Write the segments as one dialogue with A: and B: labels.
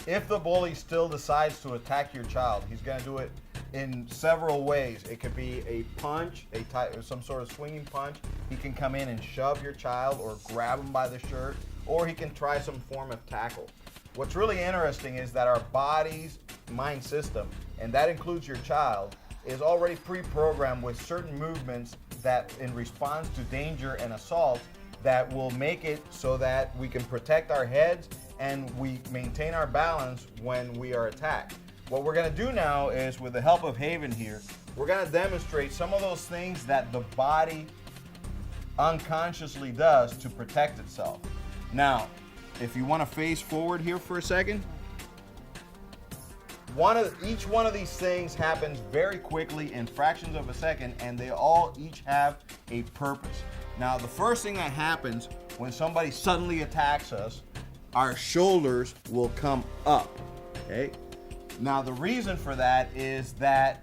A: If the bully still decides to attack your child, he's going to do it in several ways. It could be a punch, some sort of swinging punch. He can come in and shove your child or grab him by the shirt, or he can try some form of tackle. What's really interesting is that our body's mind system, and that includes your child, is already pre-programmed with certain movements that in response to danger and assault that will make it so that we can protect our heads and we maintain our balance when we are attacked. What we're going to do now is, with the help of Haven here, we're going to demonstrate some of those things that the body unconsciously does to protect itself. Now, if you want to face forward here for a second, each one of these things happens very quickly in fractions of a second, and they all each have a purpose. Now, the first thing that happens when somebody suddenly attacks us, our shoulders will come up, okay? Now, the reason for that is that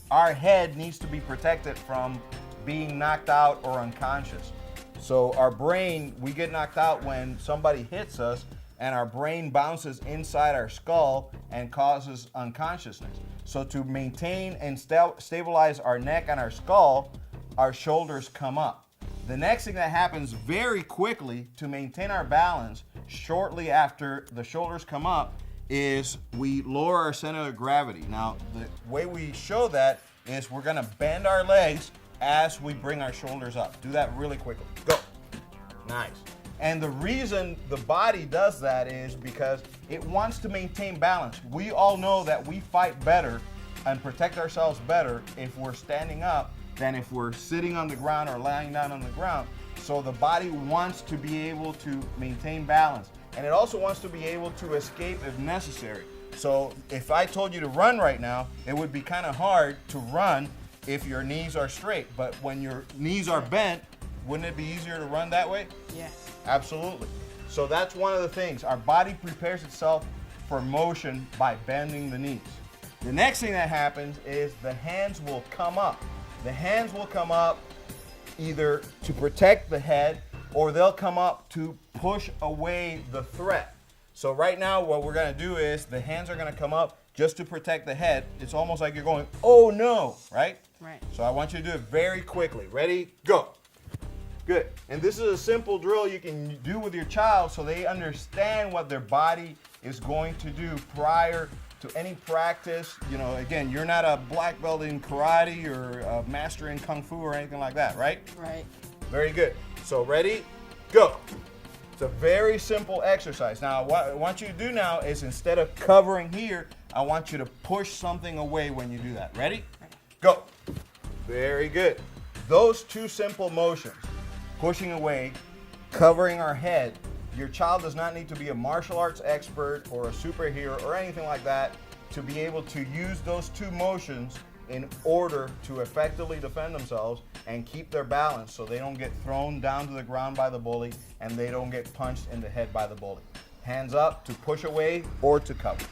A: our head needs to be protected from being knocked out or unconscious. So our brain, we get knocked out when somebody hits us, and our brain bounces inside our skull and causes unconsciousness. So to maintain and stabilize our neck and our skull, our shoulders come up. The next thing that happens very quickly to maintain our balance shortly after the shoulders come up is we lower our center of gravity. Now, the way we show that is we're gonna bend our legs as we bring our shoulders up. Do that really quickly. Go. Nice. And the reason the body does that is because it wants to maintain balance. We all know that we fight better and protect ourselves better if we're standing up than if we're sitting on the ground or lying down on the ground. So the body wants to be able to maintain balance. And it also wants to be able to escape if necessary. So if I told you to run right now, it would be kind of hard to run if your knees are straight. But when your knees are bent, wouldn't it be easier to run that way?
B: Yes.
A: Absolutely. So that's one of the things. Our body prepares itself for motion by bending the knees. The next thing that happens is the hands will come up. The hands will come up either to protect the head, or they'll come up to push away the threat. So right now what we're going to do is the hands are going to come up just to protect the head. It's almost like you're going, oh no, right?
B: Right.
A: So I want you to do it very quickly. Ready? Go. Good. And this is a simple drill you can do with your child so they understand what their body is going to do prior to any practice. You know, again, you're not a black belt in karate or a master in kung fu or anything like that, right?
B: Right.
A: Very good. So ready? Go. It's a very simple exercise. Now, what I want you to do now is, instead of covering here, I want you to push something away when you do that. Ready? Go. Very good. Those two simple motions, pushing away, covering our head. Your child does not need to be a martial arts expert or a superhero or anything like that to be able to use those two motions in order to effectively defend themselves and keep their balance so they don't get thrown down to the ground by the bully and they don't get punched in the head by the bully. Hands up to push away or to cover.